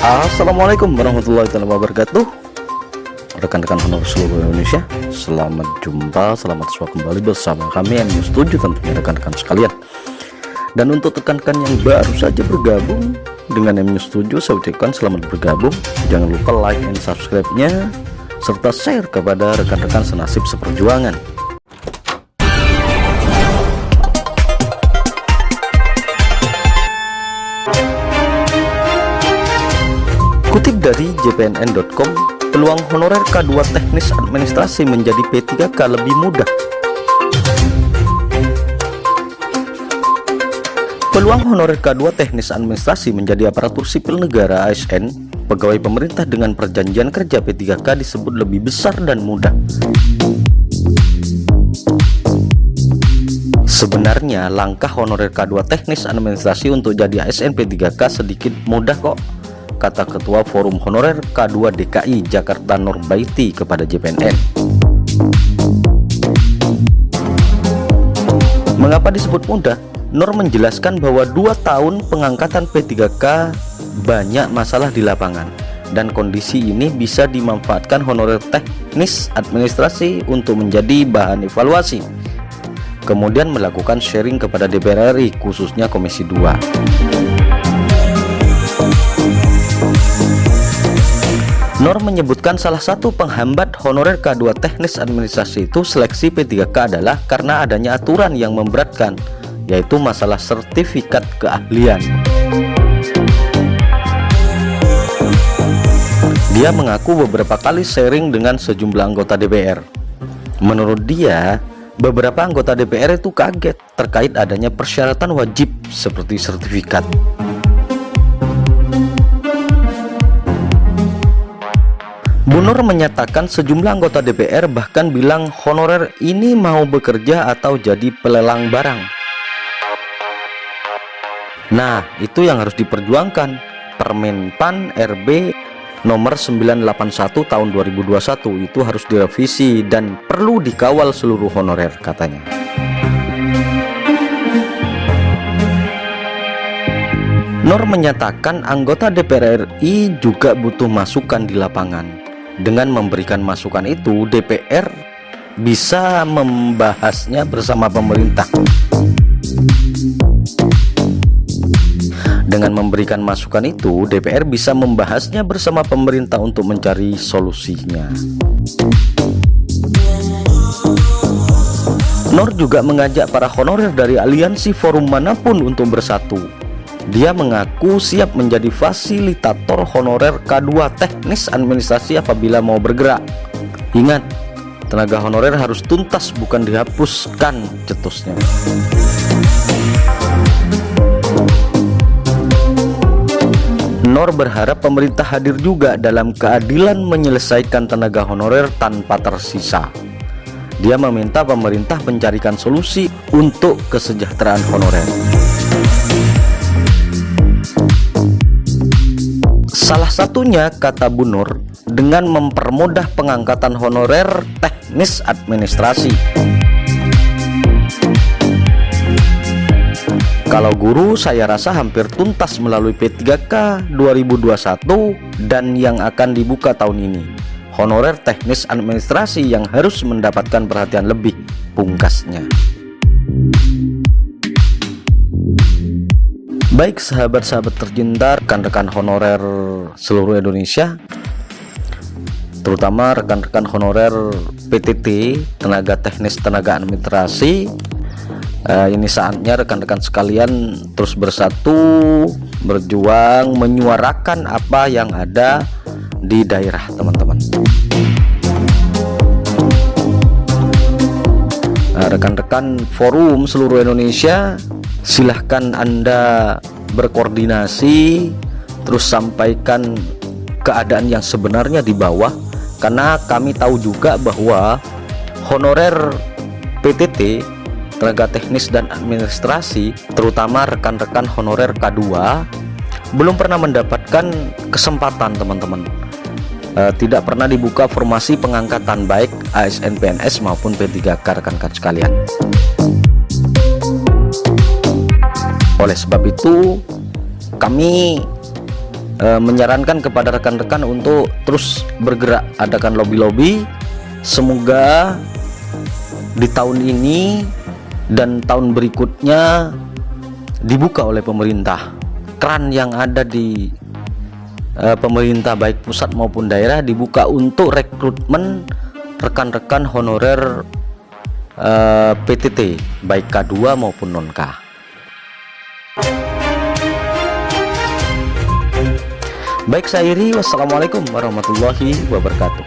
Assalamualaikum warahmatullahi wabarakatuh. Rekan-rekan honor seluruh Indonesia, selamat jumpa, selamat berjumpa kembali bersama kami MNews7 tentunya rekan-rekan sekalian. Dan untuk rekan-rekan yang baru saja bergabung dengan MNews7, saya ucapkan selamat bergabung. Jangan lupa like and subscribe-nya serta share kepada rekan-rekan senasib seperjuangan. Kutip dari jpnn.com, peluang honorer K2 teknis administrasi menjadi P3K lebih mudah. Peluang honorer K2 teknis administrasi menjadi aparatur sipil negara ASN, pegawai pemerintah dengan perjanjian kerja P3K disebut lebih besar dan mudah. Sebenarnya langkah honorer K2 teknis administrasi untuk jadi ASN P3K sedikit mudah kok, kata Ketua Forum Honorer K2 DKI Jakarta Nurbaiti kepada JPNN. Mengapa disebut mudah? Nur menjelaskan bahwa 2 tahun pengangkatan P3K banyak masalah di lapangan, dan kondisi ini bisa dimanfaatkan honorer teknis administrasi untuk menjadi bahan evaluasi, kemudian melakukan sharing kepada DPR RI khususnya Komisi 2. Nur menyebutkan salah satu penghambat honorer K2 teknis administrasi itu seleksi P3K adalah karena adanya aturan yang memberatkan, yaitu masalah sertifikat keahlian. Dia mengaku beberapa kali sharing dengan sejumlah anggota DPR. Menurut dia, beberapa anggota DPR itu kaget terkait adanya persyaratan wajib seperti sertifikat. Bu Nur menyatakan sejumlah anggota DPR bahkan bilang honorer ini mau bekerja atau jadi pelelang barang. Nah, itu yang harus diperjuangkan. Permen PAN RB nomor 981 tahun 2021 itu harus direvisi dan perlu dikawal seluruh honorer, katanya. Nur menyatakan anggota DPR RI juga butuh masukan di lapangan. Dengan memberikan masukan itu, DPR bisa membahasnya bersama pemerintah. Dengan memberikan masukan itu, DPR bisa membahasnya bersama pemerintah untuk mencari solusinya. Nur juga mengajak para honorer dari aliansi forum manapun untuk bersatu. Dia mengaku siap menjadi fasilitator honorer K2 teknis administrasi apabila mau bergerak. Ingat, tenaga honorer harus tuntas bukan dihapuskan, cetusnya. Nur berharap pemerintah hadir juga dalam keadilan menyelesaikan tenaga honorer tanpa tersisa. Dia meminta pemerintah mencarikan solusi untuk kesejahteraan honorer. Salah satunya, kata Bu Nur, dengan mempermudah pengangkatan honorer teknis administrasi. Kalau guru, saya rasa hampir tuntas melalui P3K 2021 dan yang akan dibuka tahun ini. Honorer teknis administrasi yang harus mendapatkan perhatian lebih, pungkasnya. Baik sahabat-sahabat tercinta, rekan-rekan honorer seluruh Indonesia, terutama rekan-rekan honorer PTT, tenaga teknis tenaga administrasi, ini saatnya rekan-rekan sekalian terus bersatu, berjuang, menyuarakan apa yang ada di daerah teman-teman. Rekan-rekan forum seluruh Indonesia, silahkan Anda berkoordinasi, terus sampaikan keadaan yang sebenarnya di bawah, karena kami tahu juga bahwa honorer PTT, tenaga teknis dan administrasi, terutama rekan-rekan honorer K2, belum pernah mendapatkan kesempatan teman-teman. Tidak pernah dibuka formasi pengangkatan baik ASN PNS maupun P3K, rekan-rekan sekalian. Oleh sebab itu, kami menyarankan kepada rekan-rekan untuk terus bergerak, adakan lobby-lobby. Semoga di tahun ini dan tahun berikutnya dibuka oleh pemerintah, keran yang ada di pemerintah baik pusat maupun daerah dibuka untuk rekrutmen rekan-rekan honorer PTT baik K2 maupun non-K. Baik, saya Iri, wassalamualaikum warahmatullahi wabarakatuh.